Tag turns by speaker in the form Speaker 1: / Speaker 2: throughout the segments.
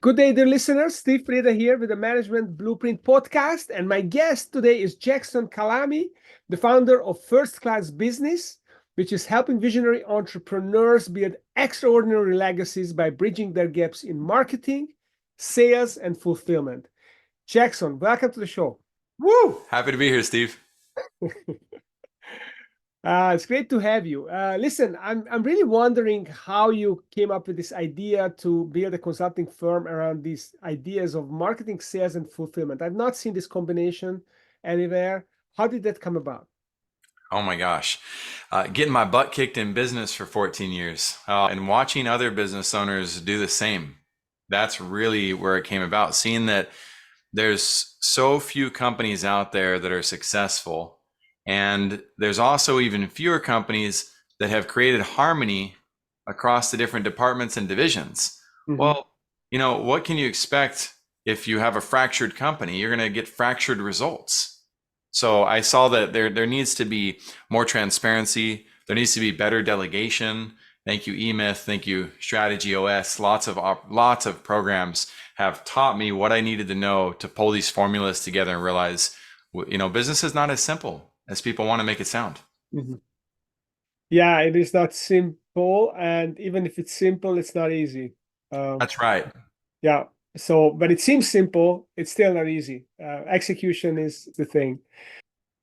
Speaker 1: Good day, dear listeners. Steve Prada here with the Management Blueprint podcast. And my guest today is Jackson Calame, the founder of First Class Business, which is helping visionary entrepreneurs build extraordinary legacies by bridging their gaps in marketing, sales, and fulfillment. Jackson, welcome to the show.
Speaker 2: Woo! Happy to be here, Steve.
Speaker 1: It's great to have you. Listen, I'm really wondering how you came up with this idea to build a consulting firm around these ideas of marketing, sales, and fulfillment. I've not seen this combination anywhere. How did that come about?
Speaker 2: Oh my gosh. Getting my butt kicked in business for 14 years and watching other business owners do the same. That's really where it came about. Seeing that there's so few companies out there that are successful. And there's also even fewer companies that have created harmony across the different departments and divisions.
Speaker 1: Mhm.
Speaker 2: Well, what can you expect if you have a fractured company? You're going to get fractured results. So I saw that there needs to be more transparency. There needs to be better delegation. Thank you, eMyth. Thank you, Strategy OS. Lots of programs have taught me what I needed to know to pull these formulas together and realize, business is not as simple as people want to make it sound.
Speaker 1: Mhm. Yeah, it is not simple. And even if it's simple, it's not easy.
Speaker 2: That's right.
Speaker 1: Yeah. So, but it seems simple. It's still not easy. Execution is the thing.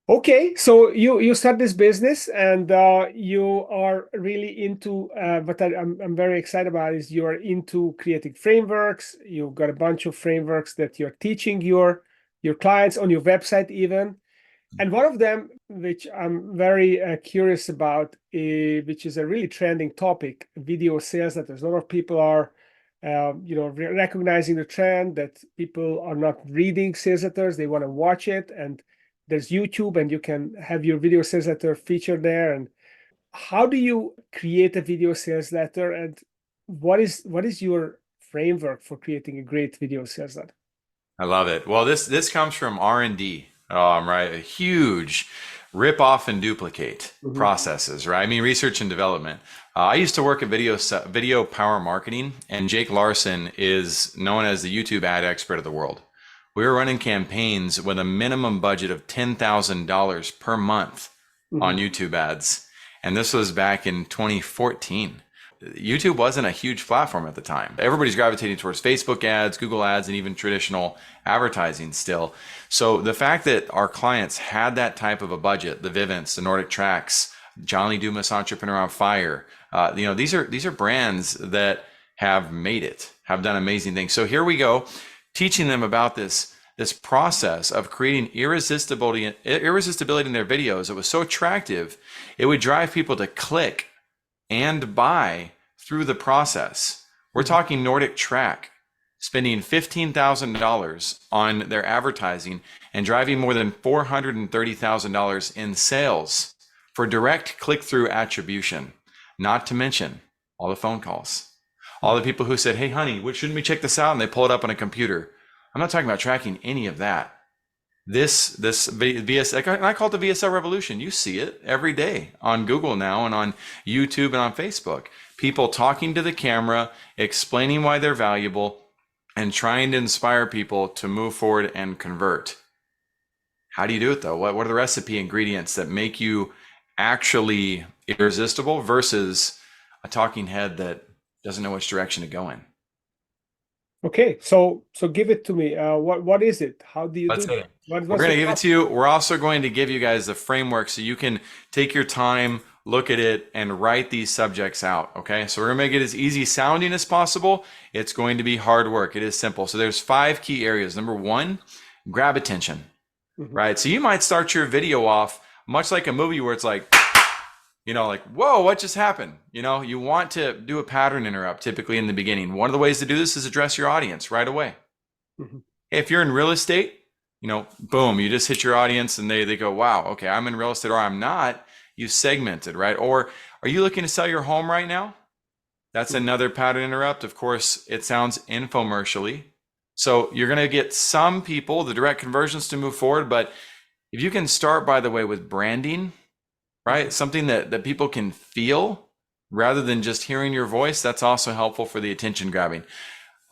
Speaker 1: Okay, so you start this business and you are really into what I'm very excited about is you are into creating frameworks. You've got a bunch of frameworks that you're teaching your clients on your website even. And one of them, which I'm very curious about, which is a really trending topic, video sales letters. A lot of people are, recognizing the trend that people are not reading sales letters; they want to watch it. And there's YouTube, and you can have your video sales letter featured there. And how do you create a video sales letter? And what is your framework for creating a great video sales letter?
Speaker 2: I love it. Well, this comes from R&D, right? A huge rip off and duplicate processes, right? I mean, research and development. I used to work at video power marketing, and Jake Larson is known as the YouTube ad expert of the world. We were running campaigns with a minimum budget of $10,000 per month on YouTube ads. And this was back in 2014. YouTube wasn't a huge platform at the time. Everybody's gravitating towards Facebook ads, Google ads, and even traditional advertising still. So the fact that our clients had that type of a budget, the Vivants, the Nordic Tracks, John Lee Dumas Entrepreneur on Fire, these are brands that have made it, have done amazing things. So here we go, teaching them about this process of creating irresistibility in their videos. It was so attractive, it would drive people to click and buy through the process. We're talking Nordic Track spending $15,000 on their advertising and driving more than $430,000 in sales for direct click-through attribution, not to mention all the phone calls, all the people who said, hey, honey, shouldn't we check this out? And they pull it up on a computer. I'm not talking about tracking any of that. This VSL, and I call it the VSL revolution. You see it every day on Google now and on YouTube and on Facebook. People talking to the camera, explaining why they're valuable, and trying to inspire people to move forward and convert. How do you do it though? What are the recipe ingredients that make you actually irresistible versus a talking head that doesn't know which direction to go in?
Speaker 1: Okay, so give it to me. What is it? How do you
Speaker 2: Let's
Speaker 1: do
Speaker 2: hit
Speaker 1: it?
Speaker 2: it. We're going to give it to you. We're also going to give you guys the framework so you can take your time, look at it, and write these subjects out. Okay, so we're going to make it as easy sounding as possible. It's going to be hard work. It is simple. So there's 5 key areas. Number 1, grab attention, right? So you might start your video off much like a movie where it's like, like, whoa, what just happened? You want to do a pattern interrupt typically in the beginning. One of the ways to do this is address your audience right away. If you're in real estate, boom, you just hit your audience and they go, wow, okay, I'm in real estate or I'm not. You segmented, right? Or are you looking to sell your home right now? That's another pattern interrupt. Of course, it sounds infomercially. So you're going to get some people, the direct conversions to move forward. But if you can start, by the way, with branding, right? Something that people can feel rather than just hearing your voice, that's also helpful for the attention grabbing.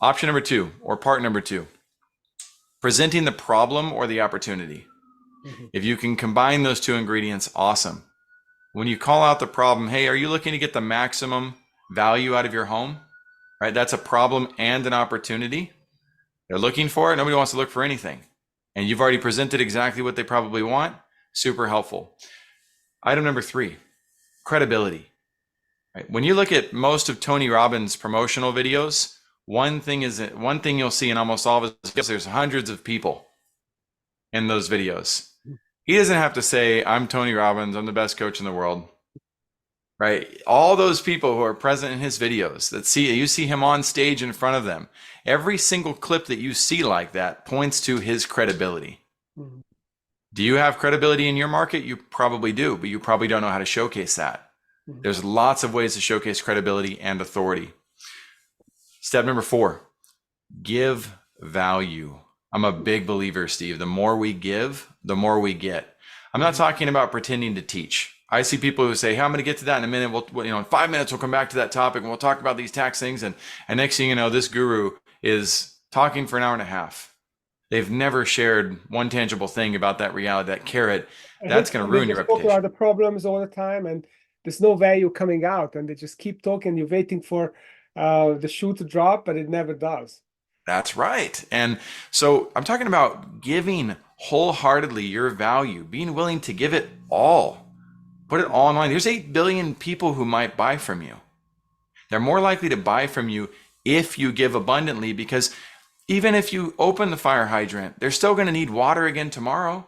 Speaker 2: Option number two, or part number two, presenting the problem or the opportunity. If you can combine those two ingredients, awesome. When you call out the problem, hey, are you looking to get the maximum value out of your home? Right? That's a problem and an opportunity. They're looking for it. Nobody wants to look for anything. And you've already presented exactly what they probably want. Super helpful. Item number three, credibility. Right? When you look at most of Tony Robbins' promotional videos, one thing you'll see in almost all of his videos, there's hundreds of people in those videos. He doesn't have to say, I'm Tony Robbins, I'm the best coach in the world. Right? All those people who are present in his videos you see him on stage in front of them. Every single clip that you see like that points to his credibility. Mm-hmm. Do you have credibility in your market? You probably do, but you probably don't know how to showcase that. Mm-hmm. There's lots of ways to showcase credibility and authority. Step number 4, give value. I'm a big believer, Steve. The more we give, the more we get. I'm not talking about pretending to teach. I see people who say, hey, I'm going to get to that in a minute. We'll in 5 minutes, we'll come back to that topic and we'll talk about these tax things. And next thing you know, this guru is talking for an hour and a half. They've never shared one tangible thing about that reality, that carrot. That's going to ruin your reputation.
Speaker 1: Talk about the problems all the time and there's no value coming out. And they just keep talking. You're waiting for the shoe to drop, but it never does.
Speaker 2: That's right. And so I'm talking about giving wholeheartedly your value, being willing to give it all. Put it all online. There's 8 billion people who might buy from you. They're more likely to buy from you if you give abundantly, because even if you open the fire hydrant, they're still going to need water again tomorrow,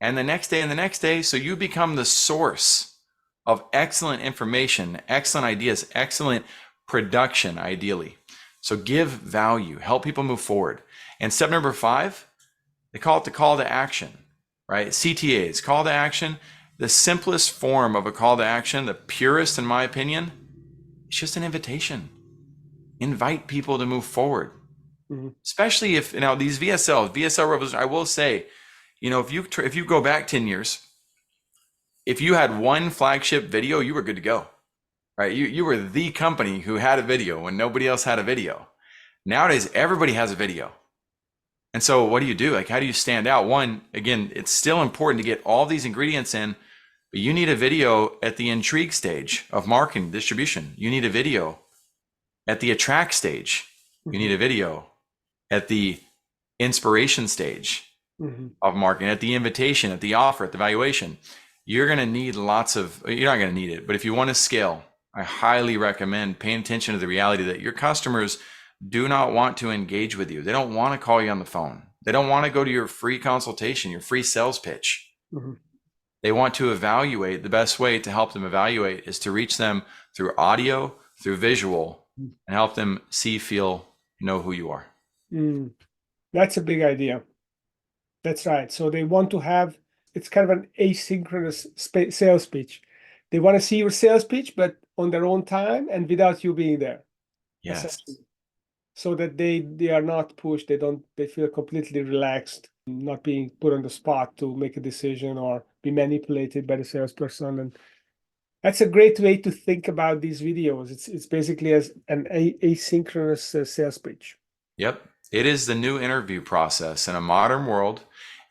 Speaker 2: and the next day and the next day. So you become the source of excellent information, excellent ideas, excellent production, ideally. So give value, help people move forward. And step number 5, they call it the call to action, right? CTAs, call to action. The simplest form of a call to action, the purest in my opinion, it's just an invitation. Invite people to move forward. Especially if, these VSL revolution, I will say, if you go back 10 years, if you had one flagship video, you were good to go, right? You were the company who had a video when nobody else had a video. Nowadays, everybody has a video. And so what do you do? Like, how do you stand out? One, again, it's still important to get all these ingredients in, but you need a video at the intrigue stage of marketing, distribution. You need a video at the attract stage. You need a video at the inspiration stage of marketing, at the invitation, at the offer, at the valuation. You're going to need you're not going to need it, but if you want to scale, I highly recommend paying attention to the reality that your customers do not want to engage with you. They don't want to call you on the phone. They don't want to go to your free consultation, your free sales pitch. They want to evaluate. The best way to help them evaluate is to reach them through audio, through visual, and help them see, feel, know who you are.
Speaker 1: That's a big idea. That's right. So they want to have, it's kind of an asynchronous sales pitch. They want to see your sales pitch, but on their own time and without you being there.
Speaker 2: Yes.
Speaker 1: So that they are not pushed. They feel completely relaxed, not being put on the spot to make a decision or be manipulated by the salesperson. And that's a great way to think about these videos. It's basically as an asynchronous sales pitch.
Speaker 2: Yep. It is the new interview process in a modern world,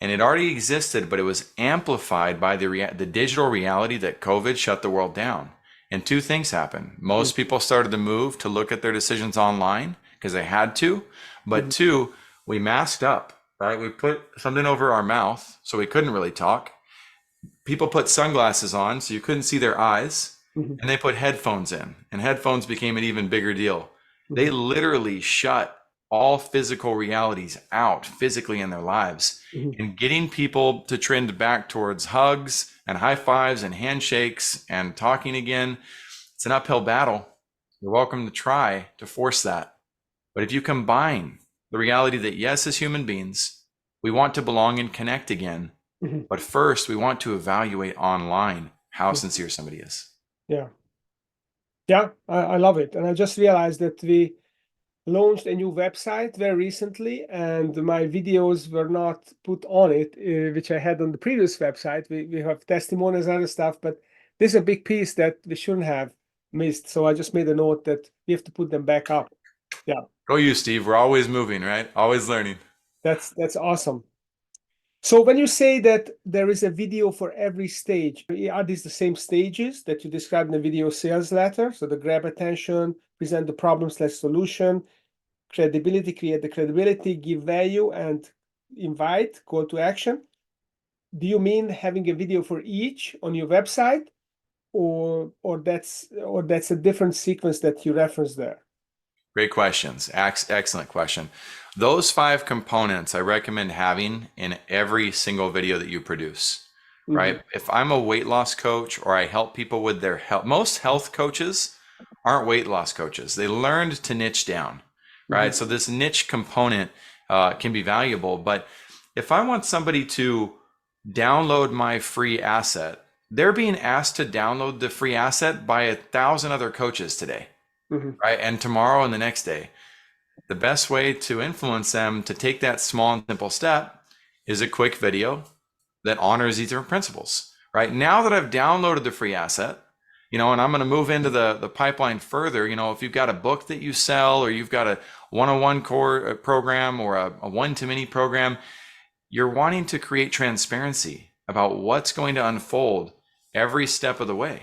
Speaker 2: and it already existed, but it was amplified by the digital reality that COVID shut the world down. And 2 things happened. Most people started to move to look at their decisions online because they had to, but 2, we masked up, right? We put something over our mouth so we couldn't really talk. People put sunglasses on so you couldn't see their eyes, and they put headphones in, and headphones became an even bigger deal. They literally shut all physical realities out physically in their lives, and getting people to trend back towards hugs and high fives and handshakes and talking again. It's an uphill battle. You're welcome to try to force that. But if you combine the reality that yes, as human beings, we want to belong and connect again, but first we want to evaluate online how sincere somebody is.
Speaker 1: Yeah, I love it. And I just realized that we launched a new website very recently, and my videos were not put on it, which I had on the previous website. We have testimonials and other stuff, but this is a big piece that we shouldn't have missed. So I just made a note that we have to put them back up. Yeah.
Speaker 2: Go you, Steve. We're always moving, right? Always learning.
Speaker 1: That's awesome. So when you say that there is a video for every stage, are these the same stages that you described in the video sales letter? So the grab attention, present the problem/solution, credibility, create the credibility, give value, and invite, call to action. Do you mean having a video for each on your website, or that's a different sequence that you reference there?
Speaker 2: Great questions. Excellent question. Those 5 components I recommend having in every single video that you produce, right? If I'm a weight loss coach or I help people with their health, most health coaches aren't weight loss coaches. They learned to niche down, right? So this niche component can be valuable. But if I want somebody to download my free asset, they're being asked to download the free asset by 1,000 other coaches today, right? And tomorrow and the next day. The best way to influence them to take that small and simple step is a quick video that honors these different principles, right? Now that I've downloaded the free asset, and I'm going to move into the pipeline further, if you've got a book that you sell, or you've got a one-on-one core program, or a one-to-many program, you're wanting to create transparency about what's going to unfold every step of the way.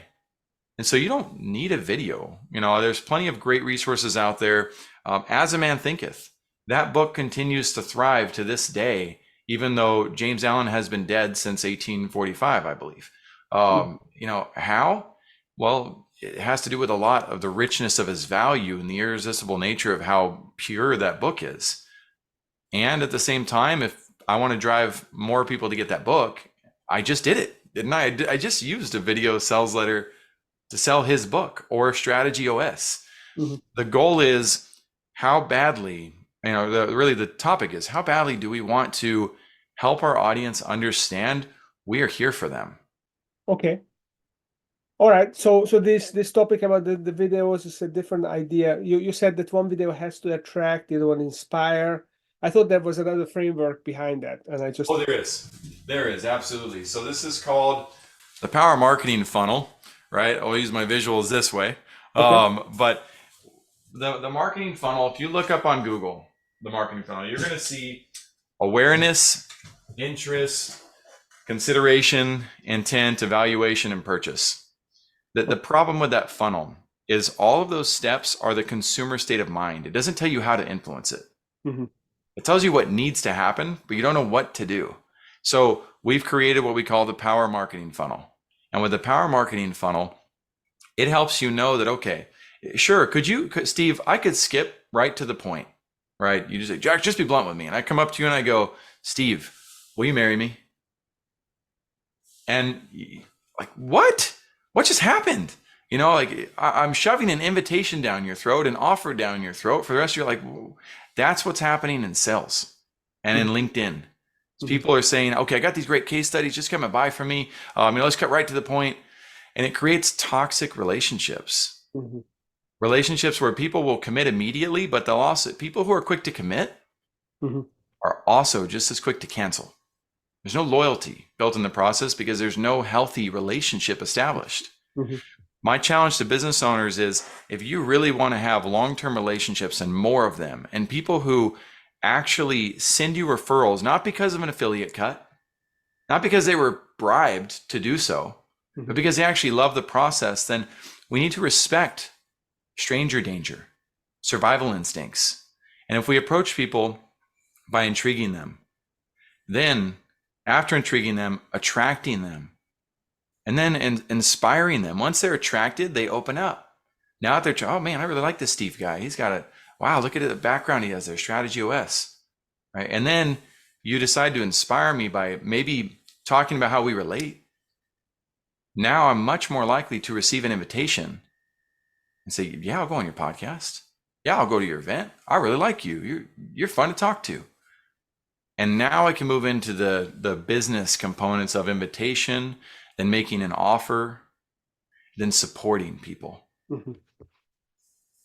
Speaker 2: And so you don't need a video. There's plenty of great resources out there. As a Man Thinketh, that book continues to thrive to this day, even though James Allen has been dead since 1845, I believe. How? Well, it has to do with a lot of the richness of his value and the irresistible nature of how pure that book is. And at the same time, if I want to drive more people to get that book, I just did it, didn't I? I just used a video sales letter to sell his book, or Strategy OS. The goal is, how badly, really the topic is, how badly do we want to help our audience understand we are here for them?
Speaker 1: Okay. All right. So this topic about the videos is a different idea. You said that one video has to attract, the other one inspire. I thought there was another framework behind that, and I just...
Speaker 2: Oh, there is, absolutely. So this is called the power marketing funnel, right? I'll use my visuals this way.
Speaker 1: Okay.
Speaker 2: But the marketing funnel, if you look up on Google, the marketing funnel, you're going to see awareness, interest, consideration, intent, evaluation, and purchase. The problem with that funnel is all of those steps are the consumer state of mind. It doesn't tell you how to influence it. It tells you what needs to happen, but you don't know what to do. So we've created what we call the power marketing funnel. And with the power marketing funnel, it helps you know that, okay, sure, Steve, I could skip right to the point, right? You just say, Jack, just be blunt with me. And I come up to you and I go, Steve, will you marry me? And like, what? What just happened? I'm shoving an invitation down your throat, an offer down your throat for the rest of your life. That's what's happening in sales and in LinkedIn. So people are saying, okay, I got these great case studies, just come and buy from me. Let's cut right to the point. And it creates toxic relationships. Relationships where people will commit immediately, but they'll also, people who are quick to commit are also just as quick to cancel. There's no loyalty built in the process because there's no healthy relationship established. My challenge to business owners is, if you really want to have long-term relationships and more of them, and people who actually send you referrals, not because of an affiliate cut, not because they were bribed to do so, but because they actually love the process, then we need to respect stranger danger, survival instincts. And if we approach people by intriguing them, then after intriguing them, attracting them, and then inspiring them. Once they're attracted, they open up. Now that they're, oh man, I really like this Steve guy. He's got wow, look at the background he has there, Strategy OS, right? And then you decide to inspire me by maybe talking about how we relate. Now I'm much more likely to receive an invitation and say, yeah, I'll go on your podcast. Yeah, I'll go to your event. I really like you. You're fun to talk to. And now I can move into the business components of invitation, then making an offer, then supporting people.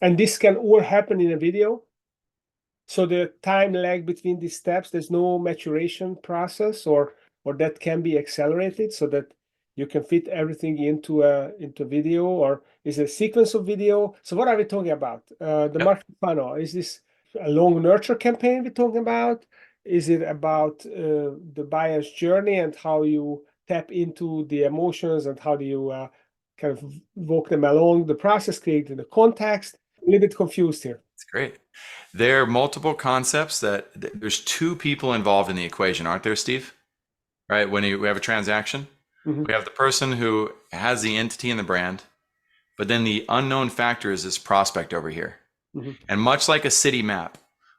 Speaker 1: And this can all happen in a video? So the time lag between these steps, there's no maturation process, or that can be accelerated so that you can fit everything into video, or is it a sequence of video? So what are we talking about? The marketing funnel, is this a long nurture campaign we're talking about? Is it about the buyer's journey and how you tap into the emotions and how do you kind of walk them along the process, creating the context? A little bit confused here.
Speaker 2: It's great. There are multiple concepts that there's two people involved in the equation, aren't there, Steve? Right? When we have a transaction, we have the person who has the entity and the brand, but then the unknown factor is this prospect over here. And much like a city map,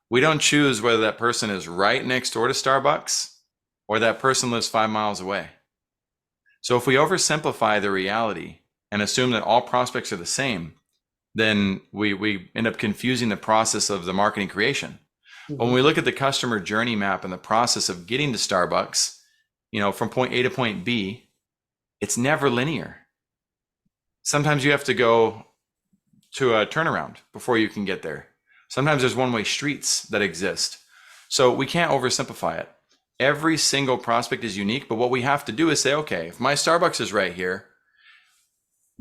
Speaker 2: we don't choose whether that person is right next door to Starbucks or that person lives 5 miles away. So if we oversimplify the reality and assume that all prospects are the same, then we end up confusing the process of the marketing creation. When we look at the customer journey map and the process of getting to Starbucks, from point A to point B, it's never linear. Sometimes you have to go to a turnaround before you can get there. Sometimes there's one-way streets that exist. So we can't oversimplify it. Every single prospect is unique, but what we have to do is say, okay, if my Starbucks is right here,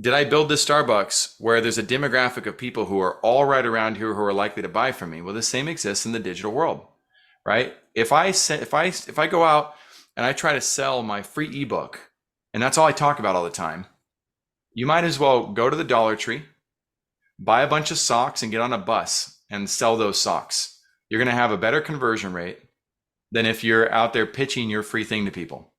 Speaker 2: did I build this Starbucks where there's a demographic of people who are all right around here who are likely to buy from me? Well, the same exists in the digital world, right? If I go out and I try to sell my free ebook, and that's all I talk about all the time, you might as well go to the Dollar Tree, buy a bunch of socks and get on a bus and sell those socks. You're going to have a better conversion rate than if you're out there pitching your free thing to people.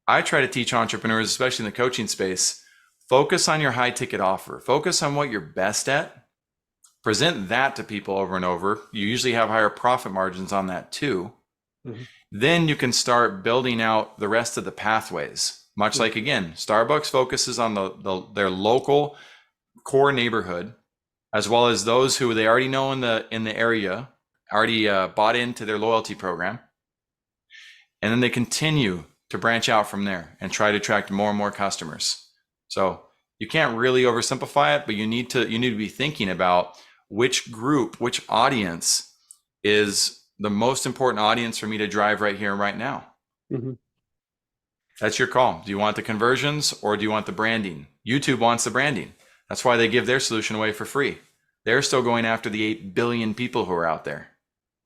Speaker 2: I try to teach entrepreneurs, especially in the coaching space, focus on your high ticket offer. Focus on what you're best at. Present that to people over and over. You usually have higher profit margins on that too. Then you can start building out the rest of the pathways. Much like, again, Starbucks focuses on their local core neighborhood, as well as those who they already know in the area, already bought into their loyalty program. And then they continue to branch out from there and try to attract more and more customers. So you can't really oversimplify it, but you need to be thinking about which group, which audience is the most important audience for me to drive right here and right now. That's your call. Do you want the conversions or do you want the branding? YouTube wants the branding. That's why they give their solution away for free. They're still going after the 8 billion people who are out there.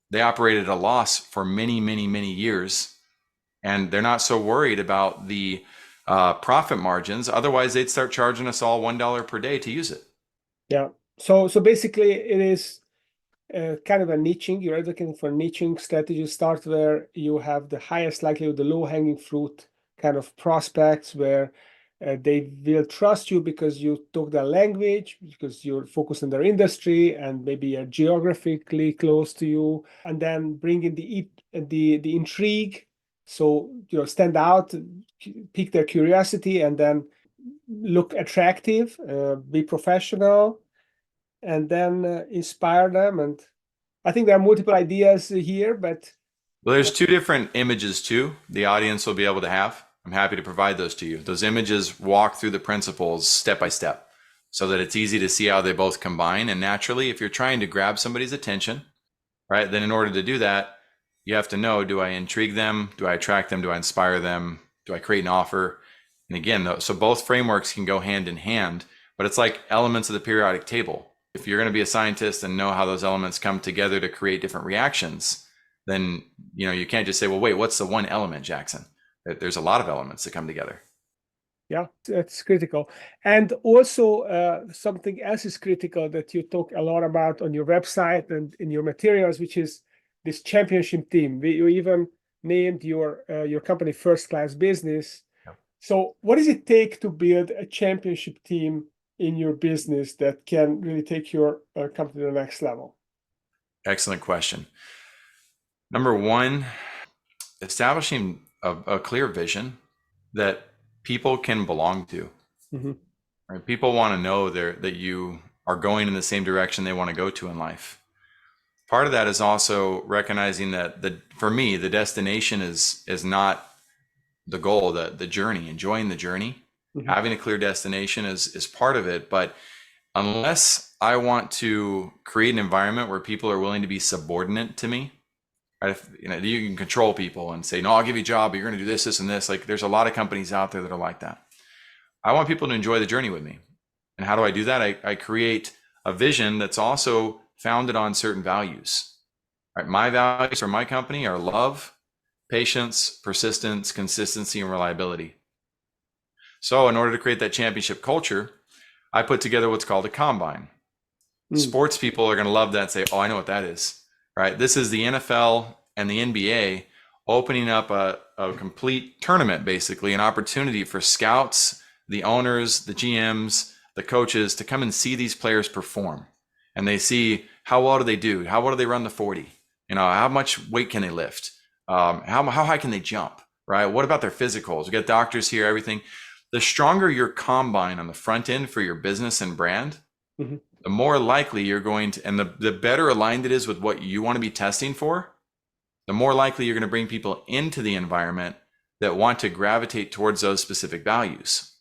Speaker 2: They operated at a loss for many, many, many years, and they're not so worried about the profit margins. Otherwise, they'd start charging us all $1 per day to use it.
Speaker 1: Yeah. So basically, it is kind of a niching. You're looking for niching strategy. Start where you have the highest likelihood, the low-hanging fruit kind of prospects where they will trust you because you talk their language, because you're focused on their industry and maybe are geographically close to you, and then bring in the intrigue. So, stand out, pique their curiosity, and then look attractive, be professional, and then inspire them. And I think there are multiple ideas here, but
Speaker 2: well, there's two different images too the audience will be able to have. I'm happy to provide those to you. Those images walk through the principles step by step so that it's easy to see how they both combine. And naturally, if you're trying to grab somebody's attention, right, then in order to do that, you have to know, do I intrigue them? Do I attract them? Do I inspire them? Do I create an offer? And again, so both frameworks can go hand in hand, but it's like elements of the periodic table. If you're going to be a scientist and know how those elements come together to create different reactions, then you can't just say, well, wait, what's the one element, Jackson? There's a lot of elements that come together.
Speaker 1: Yeah, that's critical. And also something else is critical that you talk a lot about on your website and in your materials, which is this championship team. You even named your company First Class Business. Yeah. So what does it take to build a championship team in your business that can really take your company to the next level? Excellent question.
Speaker 2: Number one, establishing a clear vision that people can belong to. Right? People want to know that you are going in the same direction they want to go to in life. Part of that is also recognizing that for me, the destination is not the goal, the journey, enjoying the journey. Having a clear destination is part of it. But unless I want to create an environment where people are willing to be subordinate to me, right? You can control people and say, no, I'll give you a job, but you're going to do this, this, and this. Like there's a lot of companies out there that are like that. I want people to enjoy the journey with me. And how do I do that? I create a vision that's also founded on certain values. Right? My values for my company are love, patience, persistence, consistency, and reliability. So in order to create that championship culture, I put together what's called a combine. Sports people are going to love that and say, oh, I know what that is, right? This is the NFL and the NBA opening up a complete tournament, basically an opportunity for scouts, the owners, the GMs, the coaches to come and see these players perform. And they see how well do they do? How well do they run the 40? How much weight can they lift? How high can they jump, right? What about their physicals? We got doctors here, everything. The stronger your combine on the front end for your business and brand, the more likely you're going to, and the better aligned it is with what you want to be testing for, the more likely you're going to bring people into the environment that want to gravitate towards those specific values,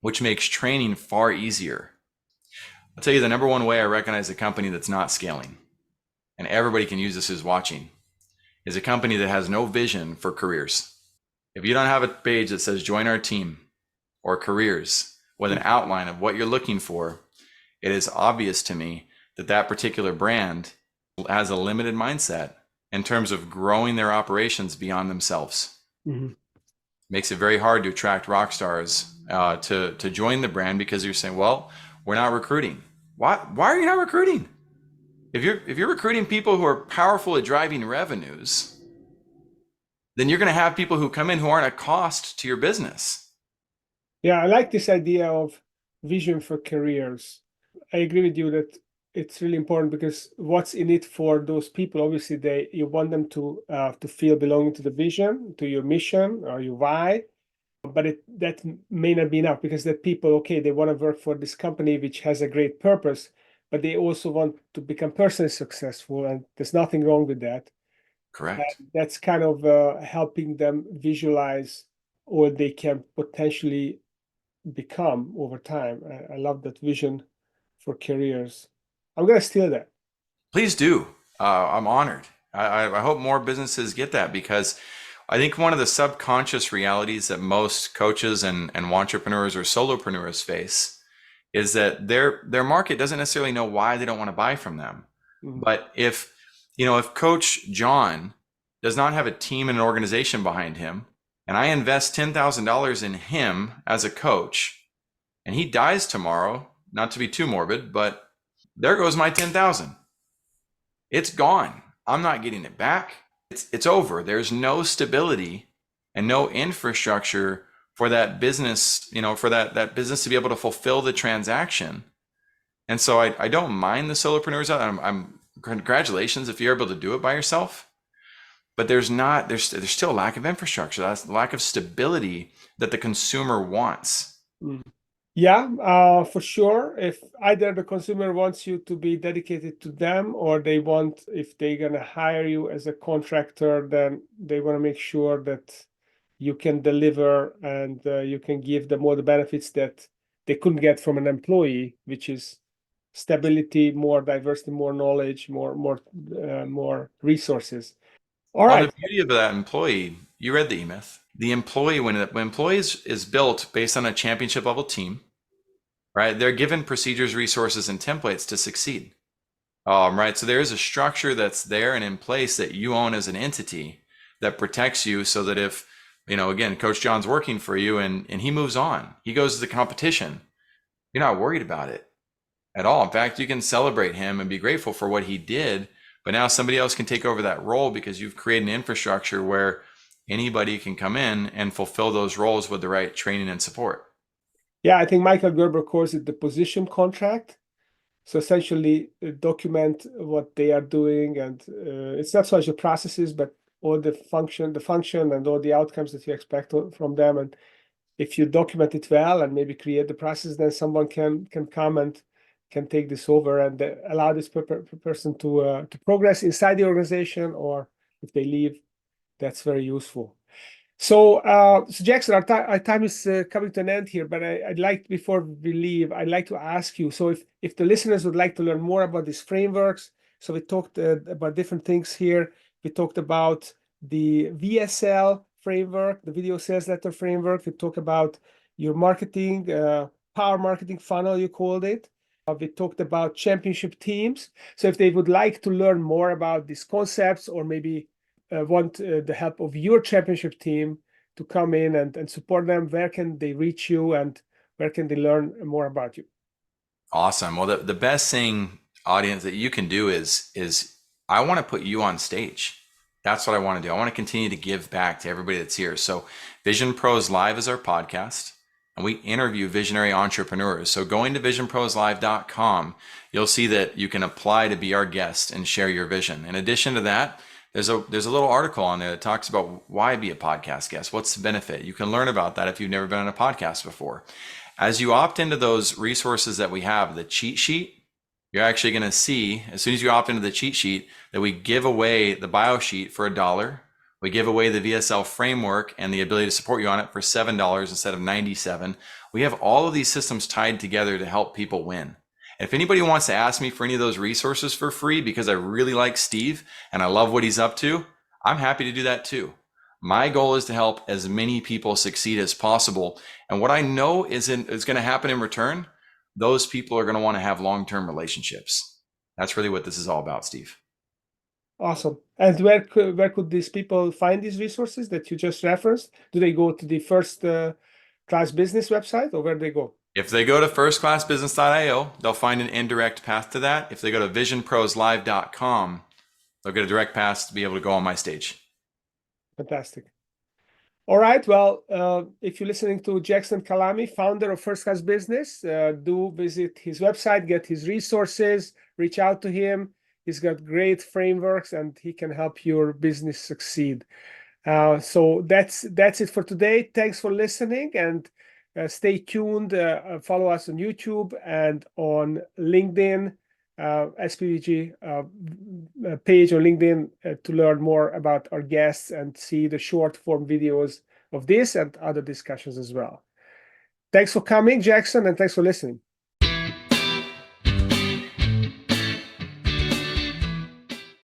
Speaker 2: which makes training far easier. I'll tell you the number one way I recognize a company that's not scaling, and everybody can use this who's watching, is a company that has no vision for careers. If you don't have a page that says join our team or careers with an outline of what you're looking for, it is obvious to me that that particular brand has a limited mindset in terms of growing their operations beyond themselves. Makes it very hard to attract rock stars to join the brand, because you're saying, well, we're not recruiting. Why are you not recruiting? If you're recruiting people who are powerful at driving revenues, then you're going to have people who come in who aren't a cost to your business.
Speaker 1: Yeah, I like this idea of vision for careers. I agree with you that it's really important, because what's in it for those people, obviously you want them to feel belonging to the vision, to your mission or your why, but that may not be enough, because that people, okay, they want to work for this company which has a great purpose, but they also want to become personally successful, and there's nothing wrong with that.
Speaker 2: Correct.
Speaker 1: And that's kind of helping them visualize what they can potentially become over time. I love that vision for careers. I'm gonna steal that.
Speaker 2: Please do. I'm honored. I hope more businesses get that, because I think one of the subconscious realities that most coaches and entrepreneurs or solopreneurs face is that their market doesn't necessarily know why they don't want to buy from them. But if Coach John does not have a team and an organization behind him, and I invest $10,000 in him as a coach, and he dies tomorrow, not to be too morbid, but there goes my 10,000. It's gone. I'm not getting it back. It's over. There's no stability and no infrastructure for that business, for that business to be able to fulfill the transaction. And so I don't mind the solopreneurs. I'm congratulations if you're able to do it by yourself. But there's still a lack of infrastructure. That's a lack of stability that the consumer wants.
Speaker 1: Yeah, for sure. If either the consumer wants you to be dedicated to them, or if they're gonna hire you as a contractor, then they want to make sure that you can deliver, and you can give them all the benefits that they couldn't get from an employee, which is stability, more diversity, more knowledge, more resources. All
Speaker 2: Well,
Speaker 1: right.
Speaker 2: the beauty of that employee, you read the E-Myth. The employee, when employee is built based on a championship level team, right? They're given procedures, resources, and templates to succeed. Right. So there is a structure that's there and in place that you own as an entity that protects you, so that if, again, Coach John's working for you and he moves on, he goes to the competition, you're not worried about it at all. In fact, you can celebrate him and be grateful for what he did, but now somebody else can take over that role, because you've created an infrastructure where anybody can come in and fulfill those roles with the right training and support.
Speaker 1: Yeah, I think Michael Gerber calls it the position contract. So essentially, document what they are doing, and it's not so much the processes, but all the function and all the outcomes that you expect from them. And if you document it well and maybe create the process, then someone can come and can take this over and allow this person to progress inside the organization, or if they leave, that's very useful. So, Jackson, our time is coming to an end here, but I'd like, before we leave, I'd like to ask you, so if the listeners would like to learn more about these frameworks, so we talked about different things here. We talked about the VSL framework, the video sales letter framework. We talked about your marketing, power marketing funnel, you called it. We talked about championship teams. So if they would like to learn more about these concepts, or maybe want the help of your championship team to come in and support them, where can they reach you and where can they learn more about you?
Speaker 2: Awesome. Well, the best thing, audience, that you can do is I want to put you on stage. That's what I want to do. I want to continue to give back to everybody that's here. So Vision Pros Live is our podcast, and we interview visionary entrepreneurs. So going to visionproslive.com, you'll see that you can apply to be our guest and share your vision. In addition to that, there's a little article on there that talks about why be a podcast guest. What's the benefit? You can learn about that if you've never been on a podcast before. As you opt into those resources that we have, the cheat sheet, you're actually going to see, as soon as you opt into the cheat sheet, that we give away the bio sheet for $1. We give away the VSL framework and the ability to support you on it for $7 instead of $97. We have all of these systems tied together to help people win. And if anybody wants to ask me for any of those resources for free because I really like Steve and I love what he's up to, I'm happy to do that too. My goal is to help as many people succeed as possible. And what I know is going to happen in return, those people are going to want to have long-term relationships. That's really what this is all about, Steve.
Speaker 1: Awesome. And where could these people find these resources that you just referenced? Do they go to the First Class Business website, or where do they go?
Speaker 2: If they go to firstclassbusiness.io, they'll find an indirect path to that. If they go to visionproslive.com, they'll get a direct path to be able to go on my stage.
Speaker 1: Fantastic. All right. Well, if you're listening to Jackson Calame, founder of First Class Business, do visit his website, get his resources, reach out to him. He's got great frameworks and he can help your business succeed. So that's it for today. Thanks for listening, and stay tuned. Follow us on YouTube and on LinkedIn, SPVG page on LinkedIn, to learn more about our guests and see the short form videos of this and other discussions as well. Thanks for coming, Jackson, and thanks for listening.